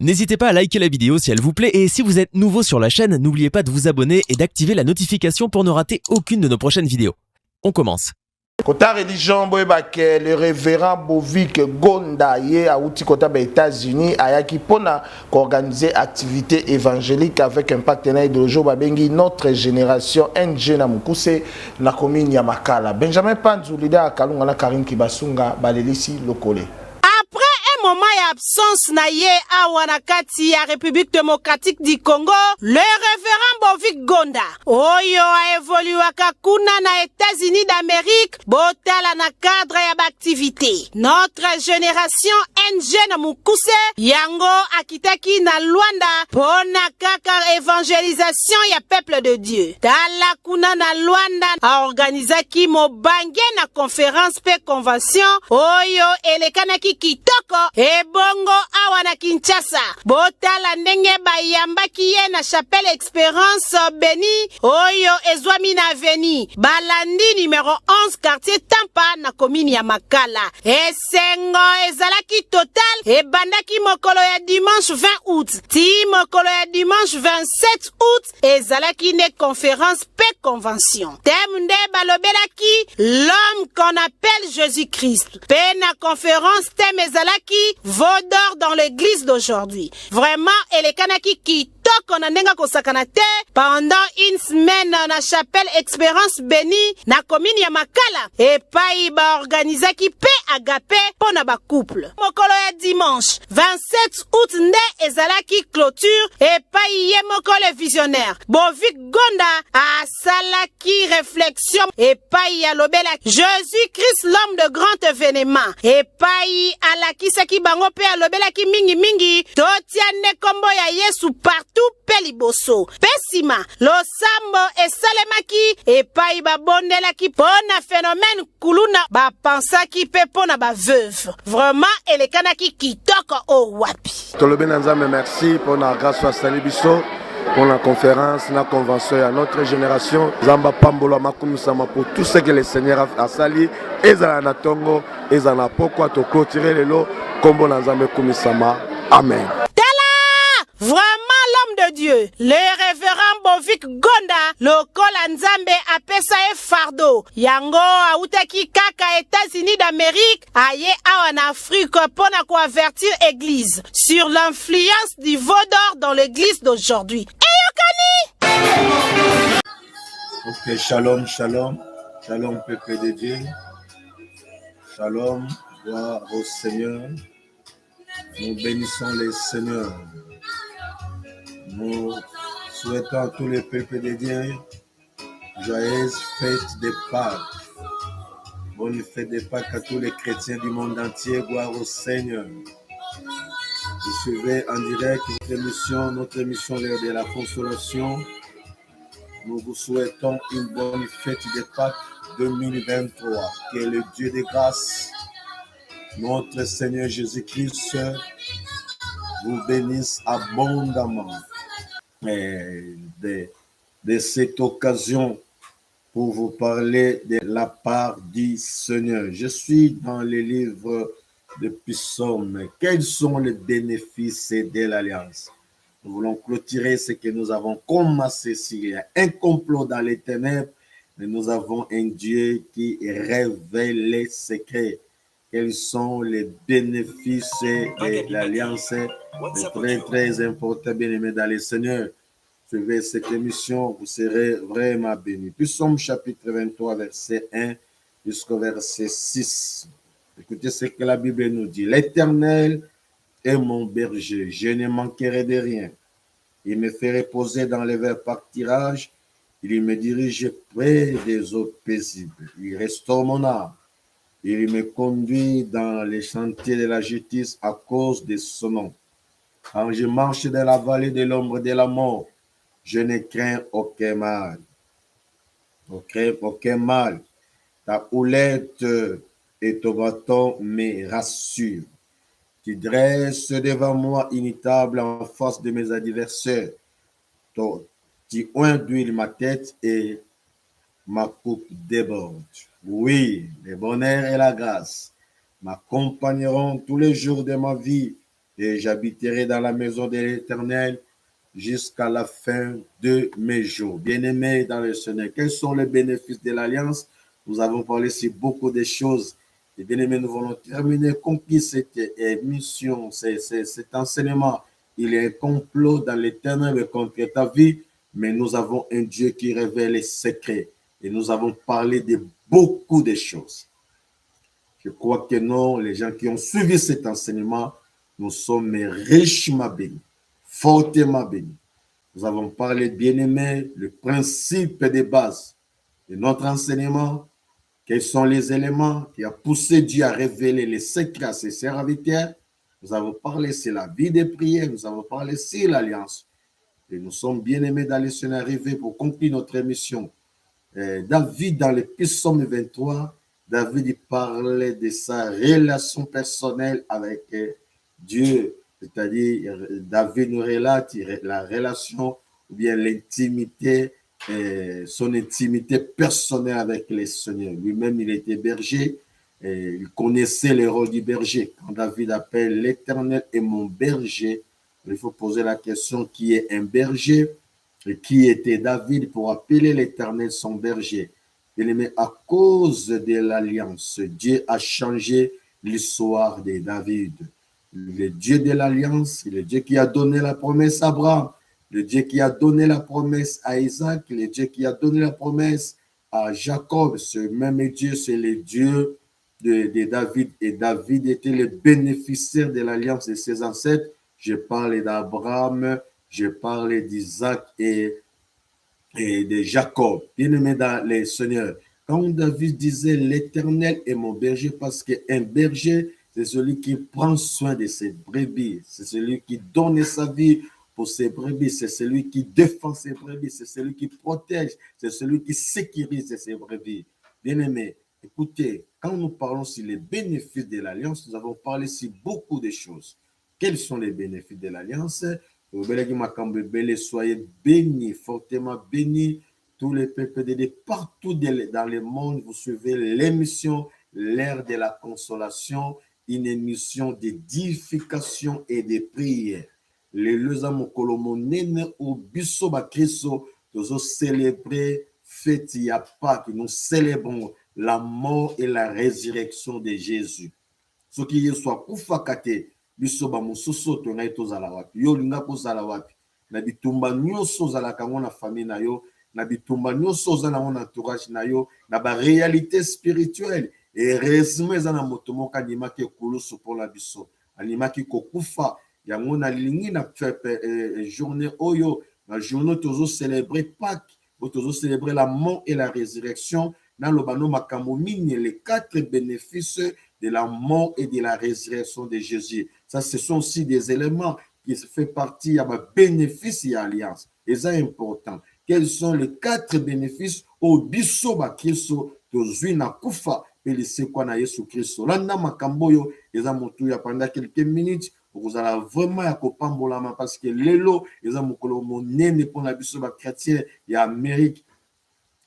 N'hésitez pas à liker la vidéo si elle vous plaît et si vous êtes nouveau sur la chaîne, n'oubliez pas de vous abonner et d'activer la notification pour ne rater aucune de nos prochaines vidéos. On commence. Kota religion boyebake le révérend Bovik Gonda ye auti kota ba États-Unis ayaki pona organiser activité évangélique avec un partenaire idéologique babengi notre génération NG na Mukuse na commune ya Makala. Benjamin Panzu leader akalunga na Karim Kibasunga balelisi lokole. Moment d'absence na ye awa na kati ya République démocratique du Congo, le révérend Bovik Gonda oyo a évoluaka kuna na États-Unis d'Amérique botala na cadre ya activité notre génération NG na Mukuse yango akitaki na Luanda pona kaka évangélisation ya peuple de Dieu tala kuna na Luanda a organisaki mobange na conférence pe convention oyo elekanaki kitoko ebongo awa na Kinshasa botala ndenge bayambaki ye na chapelle Espérance Beni oyo ezwami na Veni balandi numéro 11 quartier Tampa na commune ya Makala esengo ezalaki total ebandaki mokolo ya dimanche 20 août ti mokolo ya dimanche 27 août ezalaki ne conférence pe convention thème nde balobelaki l'homme qu'on appelle Jésus-Christ pe na conférence thème ezalaki vaut d'or dans l'église d'aujourd'hui. Vraiment, elekanaki kitoko na ndenga kosakana te pendant une semaine na chapelle Espérance Beni na commune ya Makala epai ba organisaki pe agape pona ba couple. Mokolo ya dimanche 27 août nde ezalaki clôture epai ye mokolo visionnaire Bovik Gonda asalaki réflexion epai ya lobela Jésus-Christ l'homme de grand événement epai alakisaki bango pe alobelaki mingi totia ne kombo ya Yesu partout pe liboso pesima losambo esalemaki epai babondelaki pona phénomène kuluna bapensaki pe pona baveuve vraiment elekanaki kitoko o wapi tolobi na nzambe merci pona grâce à Salibiso pour la conférence, la convention à notre génération. Zamba Pambolo Makumisama pour tout ce que le Seigneur a sali. Et Zalana Tongo, et Zalana Poko, to clôturer le lot, comme Bonazame Kumisama. Amen. Vraiment l'homme de Dieu, le révérend Bovik Gonda, le col Nzambe apesa e fardo. Yango autaki kaka États-Unis d'Amérique, aye en Afrique pour avertir église sur l'influence du vaudor dans l'église d'aujourd'hui. Ok, shalom, shalom, shalom peuple de Dieu, shalom, gloire au Seigneur, nous bénissons le Seigneur. Nous souhaitons à tous les peuples de Dieu joyeuse fête de Pâques. Bonne fête de Pâques à tous les chrétiens du monde entier. Gloire au Seigneur. Vous suivez en direct notre émission l'heure de la consolation. Nous vous souhaitons une bonne fête de Pâques 2023. Que le Dieu de grâce, notre Seigneur Jésus-Christ, vous bénisse abondamment. Et de cette occasion pour vous parler de la part du Seigneur. Je suis dans les livres de Psaume. Quels sont les bénéfices de l'Alliance? Nous voulons clôturer ce que nous avons commencé. S'il y a un complot dans les ténèbres, mais nous avons un Dieu qui révèle les secrets. Quels sont les bénéfices de l'Alliance? C'est très, très important, bien-aimés dans le Seigneur. Suivez cette émission, vous serez vraiment bénis. Psaume chapitre 23, verset 1 jusqu'au verset 6. Écoutez ce que la Bible nous dit. L'Éternel est mon berger, je ne manquerai de rien. Il me fait reposer dans les verts pâturages, il me dirige près des eaux paisibles. Il restaure mon âme. Il me conduit dans les chantiers de la justice à cause de son nom. Quand je marche dans la vallée de l'ombre de la mort, je ne crains aucun mal. Aucun mal. Ta houlette et ton bâton me rassurent. Tu dresses devant moi une table en face de mes adversaires. Tu oins d'huile ma tête et ma coupe déborde. Oui, le bonheur et la grâce m'accompagneront tous les jours de ma vie et j'habiterai dans la maison de l'Éternel jusqu'à la fin de mes jours. Bien-aimés dans le Seigneur, quels sont les bénéfices de l'Alliance? Nous avons parlé sur beaucoup de choses. Et bien aimé, nous allons terminer. Conclure cette émission, cet enseignement. Il est un complot dans l'éternel contre ta vie, mais nous avons un Dieu qui révèle les secrets. Et nous avons parlé de beaucoup de choses. Je crois que non, les gens qui ont suivi cet enseignement, nous sommes richement bénis, fortement bénis. Nous avons parlé, bien aimé, le principe de base de notre enseignement. Quels sont les éléments qui ont poussé Dieu à révéler les secrets à ses serviteurs? Nous avons parlé sur la vie des prières, nous avons parlé sur l'alliance. Et nous sommes bien aimés dans les semaines arrivées pour conclure notre émission. David, dans le psaume 23, David parlait de sa relation personnelle avec Dieu. C'est-à-dire, David nous relate la relation ou bien l'intimité, son intimité personnelle avec le Seigneur. Lui-même, il était berger, il connaissait le rôle du berger. Quand David appelle l'Éternel est mon berger, il faut poser la question qui est un berger et qui était David pour appeler l'Éternel son berger. Bien-aimé, à cause de l'alliance, Dieu a changé l'histoire de David. Le Dieu de l'alliance, le Dieu qui a donné la promesse à Abraham, le Dieu qui a donné la promesse à Isaac, le Dieu qui a donné la promesse à Jacob, ce même Dieu, c'est le Dieu de David. Et David était le bénéficiaire de l'alliance de ses ancêtres. Je parle d'Abraham, je parle d'Isaac et de Jacob. Bien-aimé dans les seigneurs, quand David disait l'Éternel est mon berger, parce qu'un berger, c'est celui qui prend soin de ses brebis, c'est celui qui donne sa vie pour ses brebis, c'est celui qui défend ses brebis, c'est celui qui protège, c'est celui qui sécurise ses brebis. Bien-aimé, écoutez, quand nous parlons sur les bénéfices de l'alliance, nous avons parlé sur beaucoup de choses. Quels sont les bénéfices de l'alliance? Soyez bénis, fortement bénis, tous les peuples de partout dans le monde. Vous suivez l'émission L'ère de la consolation, une émission d'édification et de prière. Les mokolo monene au biso ba Kristo, nous célébrer fête ya Pâques, nous célébrons la mort et la résurrection de Jésus. Ce qui est soit kufakate biso ba mususu to ngai to zala wapi yo linga ko zala wapi na bitumba nyonso zala kango na famille na yo na bitumba nyonso zala na entourage na yo na ba réalité spirituelle et résumé zana motomoka animaki kulusu pour la biso animaki kokufa yango na lingi na journée oyo na journée tozo célébrer Pâques tozo célébrer la mort et la résurrection dans le bano makambo mine les 4 bénéfices de la mort et de la résurrection de Jésus. Ça, ce sont aussi des éléments qui font partie de ma bénéfice et alliance. Et c'est important. Quels sont les 4 bénéfices au biso ba Kristo tozui na kufa pelise kwa na Yesu Kristo. Landa makambo yo eza motu ya pendant quelques minutes vous allez vraiment ya kopambolama parce que lelo eza mokolo monene pour la biso ba chrétien ya Amérique.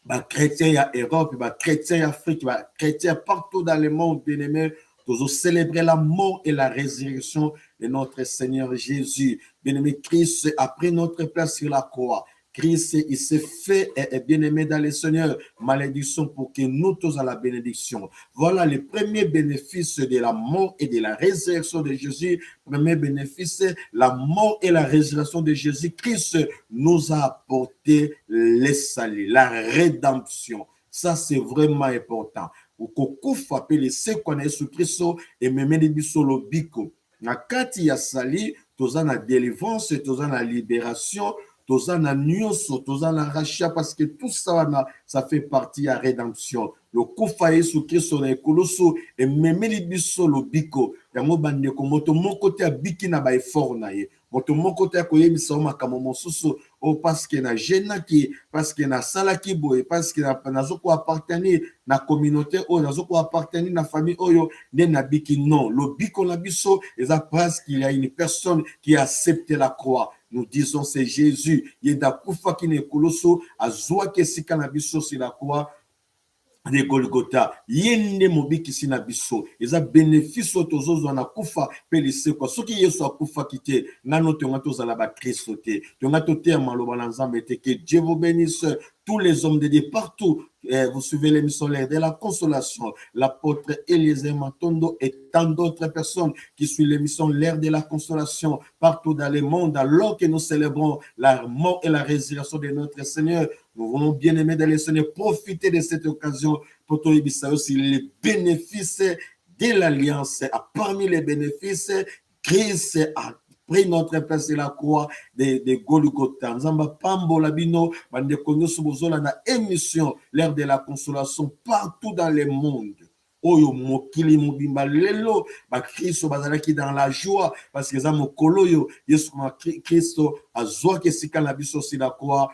Bah, chrétiens y a Europe, bah, chrétiens y a Afrique, bah, chrétiens partout dans le monde, bien-aimés, nous célébrer la mort et la résurrection de notre Seigneur Jésus. Bien-aimé, Christ a pris notre place sur la croix. Christ, il s'est fait, bien-aimé dans le Seigneur, malédiction pour que nous tous à la bénédiction. Voilà le premier bénéfice de la mort et de la résurrection de Jésus. Premier bénéfice, la mort et la résurrection de Jésus. Christ nous a apporté le salut, la rédemption. Ça, c'est vraiment important. Ukukufa pele se kwa Yesu Kristo et memeli biso lobiko. Na kati ya sali, toza na délivrance, toza na libération, toza na nyonso, toza na rachat parce que tout ça, ça fait partie de la rédemption. Le kufa Yesu Kristo na ekoloso et memeli biso lobiko. Yango bandeko moto moko te abiki na ba effort na ye. Moto moko te akoyebisa makambo mosusu o parce que na jenaki, parce que na salaki boye, parce que na zoko appartenir na communauté o na zoko appartenir na famille oyo ne na biki non. Le biko na biso eza parce qu'il y a une personne qui a accepté la croix. Nous disons c'est Jésus. Yeda kufa ki ne koloso azwa ke sika na biso sur la croix. de Golgotha yende mobikisi na biso eza bénéfice tozozo na kufa pelise kwa soki Yesu akufa kite ngano tonga tozala ba Kristo te tonga tote maloba na Nzambe te. Que Dieu vous bénisse tous les hommes de Dieu partout. Vous suivez l'émission L'air de la consolation, l'apôtre Eliezer Matondo et tant d'autres personnes qui suivent l'émission L'air de la consolation partout dans le monde, alors que nous célébrons la mort et la résurrection de notre Seigneur. Nous voulons bien aimer dans le Seigneur profiter de cette occasion pour te dire aussi les bénéfices de l'alliance. Parmi les bénéfices, Christ a pris notre place de la croix de Golgotha. Nzamba pambo labino bande konyo subozola na émission L'air de la consolation partout dans le monde. Oyo mokili mobimba lelo ba Kristo bazalaki dans la joie parce que za mokolo yo Yesu Kristo azwa kesika na biso si la croix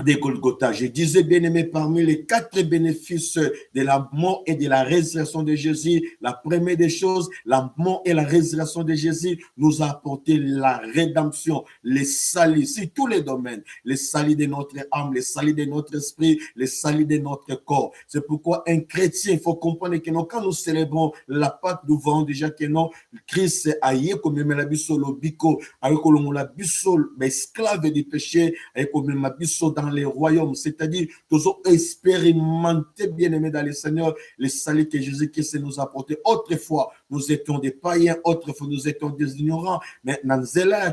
de Golgotha. Je disais, bien aimé, parmi les 4 bénéfices de la mort et de la résurrection de Jésus, la première des choses, la mort et la résurrection de Jésus nous a apporté la rédemption, les salis, sur tous les domaines, les salis de notre âme, les salis de notre esprit, les salis de notre corps. C'est pourquoi un chrétien, il faut comprendre que quand nous célébrons la Pâque, nous voyons déjà que non, Christ a yé comme la biso le bico, avec la biso, esclave du péché, avec comme la biso dans les royaumes, c'est-à-dire tous expérimenter bien aimé dans le Seigneur les salut que Jésus-Christ nous a apporté. Autrefois nous étions des païens, autrefois nous étions des ignorants, maintenant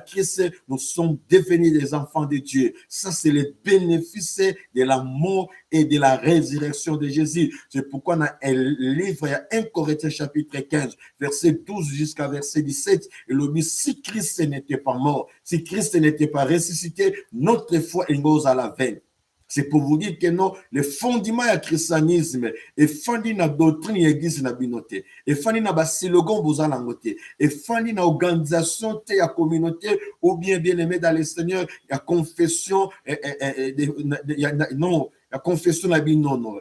Christ nous sommes devenus des enfants de Dieu. Ça c'est le bénéfice de la mort et de la résurrection de Jésus. C'est pourquoi dans un livre, il y a 1 Corinthiens chapitre 15 verset 12 jusqu'à verset 17, et le dit, si Christ n'était pas mort, si Christ n'était pas ressuscité, notre foi est goes à la veine. C'est pour vous dire que non, le fondement du christianisme est fondé dans la doctrine de l'église na binoté, et fondé dans la slogan bozala ngoté, et fondé dans l'organisation de la communauté, ou bien aimé dans le Seigneur, la confession, non, la confession la non,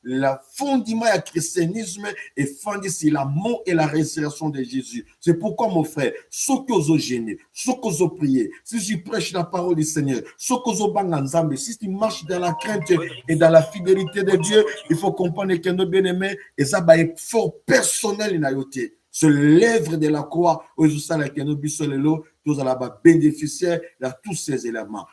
la fondement du christianisme est fondé sur la mort et la résurrection de Jésus. C'est pourquoi, mon frère, ce que vous gênez, ce que vous priez, si tu prêches la parole du Seigneur, ce que vous banganzambe, si tu marches dans la crainte et dans la fidélité de Dieu, il faut comprendre que nos bien-aimés, et ça va être fort personnel na yoté. C'est l'œuvre de la croix, où je sais que nous bissolelo, tous à la bénéficiaires de tous ces éléments.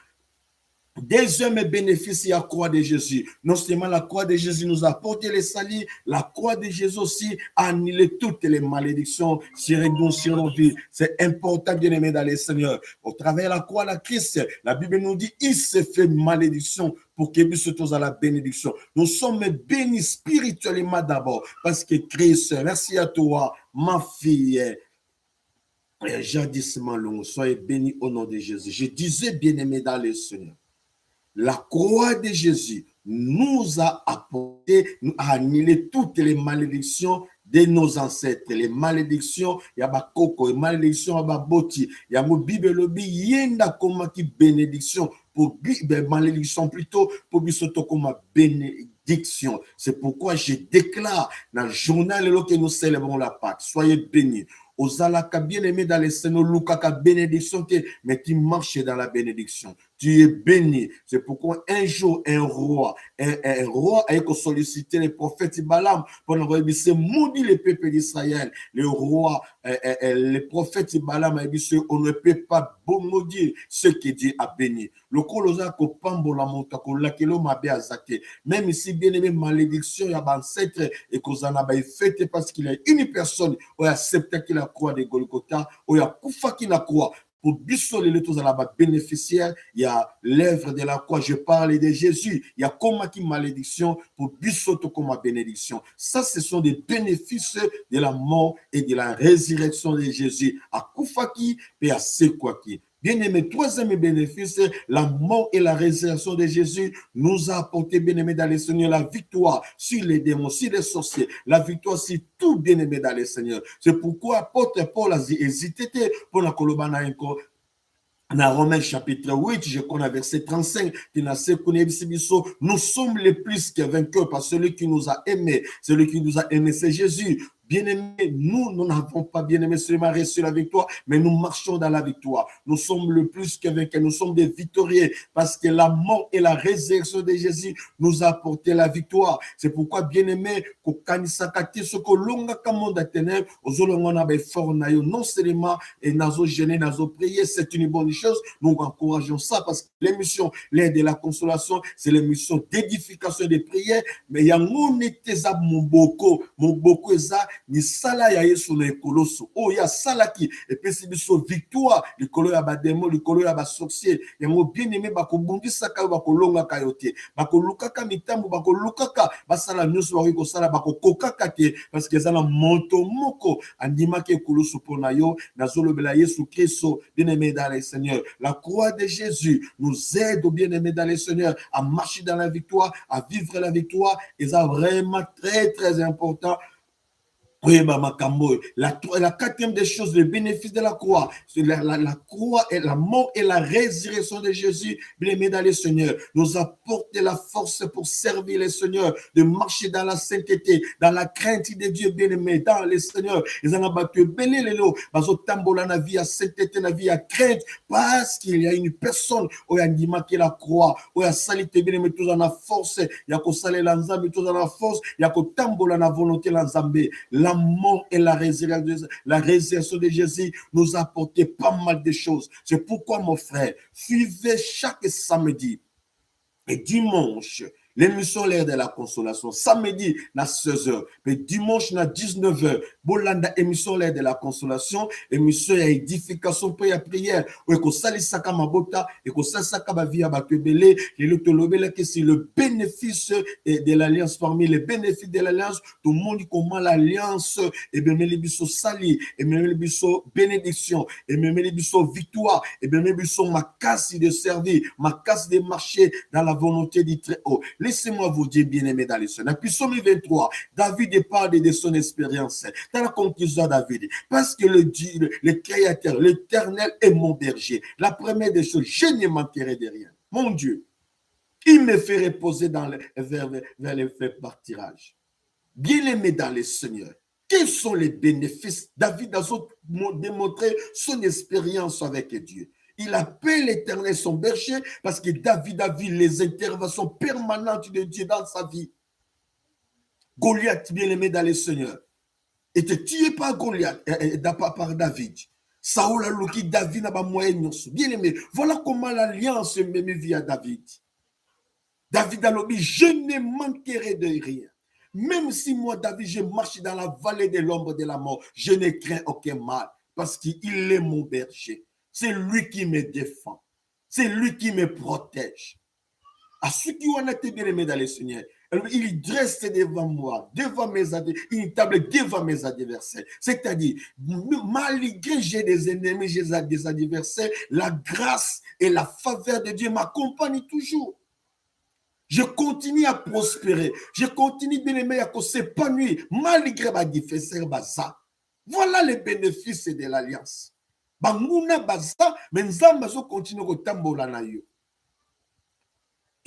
Deuxième bénéfice, la croix de Jésus. Non seulement la croix de Jésus nous a apporté les salis, la croix de Jésus aussi a annulé toutes les malédictions sur nos vies. C'est important, bien aimé dans les Seigneurs. Au travers de la croix de Christ, la Bible nous dit, il s'est fait malédiction pour que nous soyons à la bénédiction. Nous sommes bénis spirituellement d'abord parce que Christ, merci à toi, ma fille, jadisement long, soyez bénis au nom de Jésus. Je disais, bien aimé dans les Seigneurs, la croix de Jésus nous a apporté, a annulé toutes les malédictions de nos ancêtres. Les malédictions, il y a ba koko, les malédictions, il y a ba boti, il y a mo Bible lobi, yenda comme qui bénédiction, pour malédiction plutôt, pour bisoto comme bénédiction. C'est pourquoi je déclare dans le journal que nous célébrons la Pâque. Soyez bénis. Ozalaka bien-aimé dans les Seigneur, Lukaka bénédiction, mais tu marches dans la bénédiction. Tu es béni. C'est pourquoi un jour, un roi a sollicité les prophètes Balaam pour envoyer, c'est maudit les peuples d'Israël. Le roi, les prophètes Balaam a dit, on ne peut pas maudire ce que Dieu a béni. Le koloza ko pambo la monta ko la kelo mabe azake. Même ici, bien aimé, malédiction, il y a un ancêtre et qu'on en a fait parce qu'il y a une personne qui a accepté qu'il a croix de Golgotha, ou il y a Koufa qui la croix. Pour bissoler les tous à la bénéficiaire, il y a l'œuvre de la croix. Je parle de Jésus. Il y a comme qui malédiction pour bissoter comme bénédiction. Ça, ce sont des bénéfices de la mort et de la résurrection de Jésus. À Koufaki et à Sekwaki. Bien-aimé, troisième bénéfice, la mort et la résurrection de Jésus nous a apporté, bien-aimé, dans les Seigneurs, la victoire sur les démons, sur les sorciers, la victoire sur tout, bien-aimé, dans les Seigneurs. C'est pourquoi apôtre Paul a hésité pour la colobana encore. Dans Romains chapitre 8, je connais verset 35, nous sommes les plus que vainqueurs par celui qui nous a aimés. Celui qui nous a aimés, c'est Jésus. Bien-aimés, nous n'avons pas, bien-aimés, seulement reçu la victoire, mais nous marchons dans la victoire. Nous sommes le plus que vainqueurs, nous sommes des victorieux, parce que la mort et la résurrection de Jésus nous a apporté la victoire. C'est pourquoi, bien-aimés, non seulement et nazo gêner, nazo prier, c'est une bonne chose. Nous encourageons ça parce que l'émission, l'aide de la consolation, c'est l'émission d'édification et de prière. Mais il y a mon boko eza ni sala ya Yesu na ekoloso. Oh ya sala ki et puis c'est biso victoire likolo ya ba démon, likolo ya ba sorcier. Yango bien aimé bakobundisa ka bakolonga ka yote. Bakolukaka mitambo bakolukaka basala nyuso ba ko sala bakokokaka te parce que ça na monto moko andima ke ekoloso pona yo nazolobela Yesu Kristo bien aimé dans le Seigneur. La croix de Jésus nous aide bien aimé dans le Seigneur à marcher dans la victoire, à vivre la victoire et ça vraiment très très important. Oui, la quatrième des choses, le bénéfice de la croix, c'est la croix et la mort et la résurrection de Jésus, bien-aimé dans le Seigneur, nous apporte la force pour servir le Seigneur, de marcher dans la sainteté, dans la crainte de Dieu, bien-aimé, dans le Seigneur. Ils ont battu belé les lots, tambola na vie à sainteté, na vie à crainte, parce qu'il y a une personne où il y a dit qui la croix, où il y a salité, bien-aimé, tout dans la force, il y a qu'au salé l'ensemble, tout dans la force, il y a qu'au tambola na volonté l'ensemble. La mort et la résurrection de Jésus nous a apporté pas mal de choses. C'est pourquoi, mon frère, suivez chaque samedi et dimanche l'émission L'air de la consolation. Samedi, na 16h. Mais dimanche, na 19h. Bolanda, émission L'air de la consolation. Émission ya édification pour la prière. Ou ko sali saka mabota. Et ko sali saka ba via ba tebele. Et le tolobele que c'est le bénéfice de l'alliance. Parmi les bénéfices de l'alliance, tout le monde dit comment l'alliance, et bien, les biso sali, et bien, les biso bénédiction, et bien, les biso victoire, et bien, les biso ma casse de servir, ma casse de marcher dans la volonté du Très-Haut. Laissez-moi vous dire, bien-aimé dans les Seigneur. Puis, Psaume 23, David parle de son expérience. Dans la conclusion, David, parce que le Créateur, l'Éternel est mon berger. La première des choses, je ne manquerai de rien. Mon Dieu, il me fait reposer vers les faibles pâturages. Bien-aimé dans le Seigneur, quels sont les bénéfices? David a démontré son expérience avec Dieu. Il appelle l'Éternel son berger parce que David a vu les interventions permanentes de Dieu dans sa vie. Goliath, bien-aimé dans le Seigneur, était tué par Goliath, par David. Saoul a loqué David n'a pas moyen. Bien-aimé, voilà comment l'alliance me via David. David a dit, je ne manquerai de rien. Même si moi, David, je marche dans la vallée de l'ombre de la mort, je ne crains aucun mal parce qu'il est mon berger. C'est lui qui me défend. C'est lui qui me protège. À ceux qui ont été bien aimés dans le Seigneur, il dresse devant moi, devant mes adversaires, une table devant mes adversaires. C'est-à-dire, malgré j'ai des ennemis, j'ai des adversaires, la grâce et la faveur de Dieu m'accompagnent toujours. Je continue à prospérer. Je continue bien aimé à s'épanouir malgré ma adversaire. Voilà les bénéfices de l'alliance.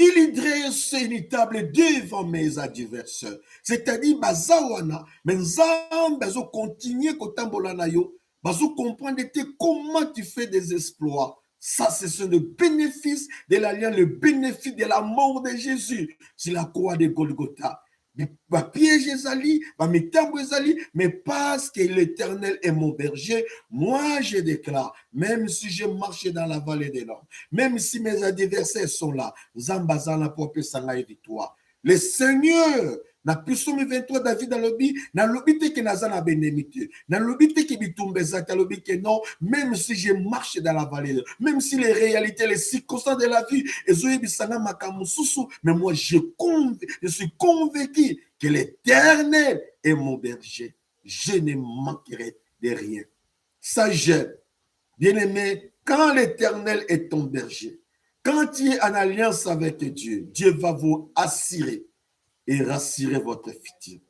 Il dresse une table devant mes adversaires. C'est-à-dire, bazawana, mais nzambe continue kotambola na yo, bazo comprendre comment tu fais des exploits. Ça, ce sont les bénéfices de l'alliance, le bénéfice de la mort de Jésus sur la croix de Golgotha. Mais parce que l'Éternel est mon berger, moi je déclare, même si je marche dans la vallée des larmes, même si mes adversaires sont là, le Seigneur, na Psaume 23, David a lobi, na lobi te ke nazana bénémité, na lobi te ke bitumbeza, ta lobi ke non, même si je marche dans la vallée, même si les réalités, les circonstances de la vie, mais moi je suis convaincu que l'Éternel est mon berger. Je ne manquerai de rien. Ça j'aime. Bien-aimé, quand l'Éternel est ton berger, quand tu es en alliance avec Dieu, Dieu va vous assurer et rassurer votre futur.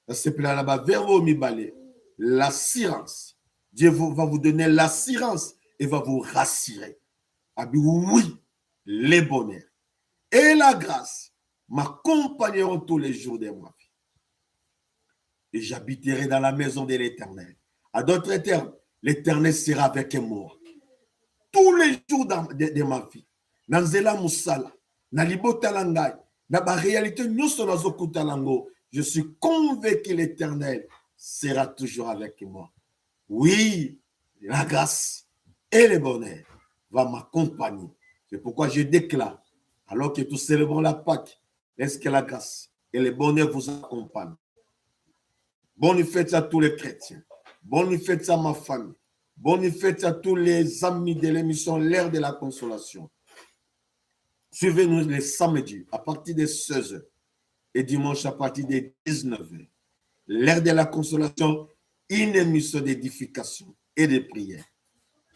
C'est là-bas, vers vos mi-balais, l'assurance. Dieu va vous donner l'assurance et va vous rassurer. Oui, les bonheurs et la grâce m'accompagneront tous les jours de ma vie. et j'habiterai dans la maison de l'Éternel. À d'autres termes, l'Éternel sera avec moi tous les jours de ma vie. Nanzela Moussala, Nalibota Langai, Naba réalité Lango, je suis convaincu que l'Éternel sera toujours avec moi. Oui, la grâce et le bonheur va m'accompagner. C'est pourquoi je déclare, alors que nous célébrons la Pâque, est-ce que la grâce et le bonheur vous accompagnent. Bonne fête à tous les chrétiens. Bonne fête à ma famille. Bonne fête à tous les amis de l'émission L'Heure de la Consolation. Suivez-nous les samedis à partir de 16h et dimanche à partir de 19h. L'Heure de la Consolation, une émission d'édification et de prière.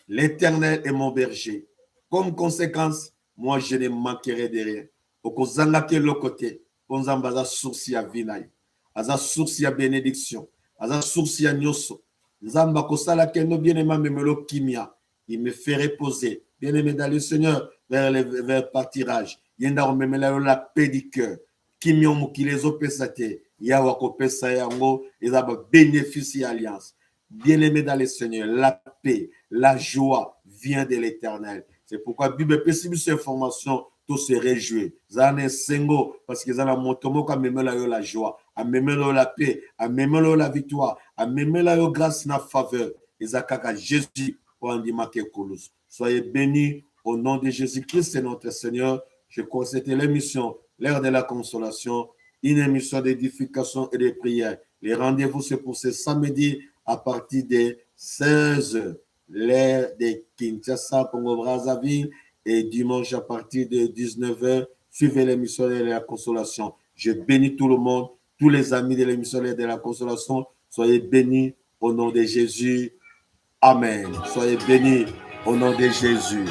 L'Éternel est mon berger. Comme conséquence, moi je ne manquerai de rien. Okozanga ke lokote, ponzamba za source ya vinaï, aza source ya bénédiction, aza source ya nyoso. Nzamba kosala ke no bien-aimé memelo kimia, il me fait reposer. Bien-aimé dans le Seigneur, vers le partirage. Yenda omemela la paix du cœur. Kimio mukilezo pesate, yawa ko pesa yango, ezaba bénéfice et alliance. Bien-aimé dans le Seigneur, la paix, la joie vient de l'Éternel. C'est pourquoi Bible pessimiste information, tout se réjouit. Zane sengo, parce que zana motomo ka memela yo la joie, a memela la paix, a memela la victoire, a memela yo grâce na faveur. Ezakaka Jésus pour andimake kolos. Soyez bénis au nom de Jésus-Christ, c'est notre Seigneur. Je crois que c'était l'émission L'Heure de la Consolation, une émission d'édification et de prière. Les rendez-vous, c'est pour ce samedi à partir de 16h, l'heure de Kinshasa, Congo-Brazzaville, et dimanche à partir de 19h, suivez l'émission de la Consolation. Je bénis tout le monde, tous les amis de l'émission de la Consolation. Soyez bénis au nom de Jésus. Amen. Soyez bénis au nom de Jésus.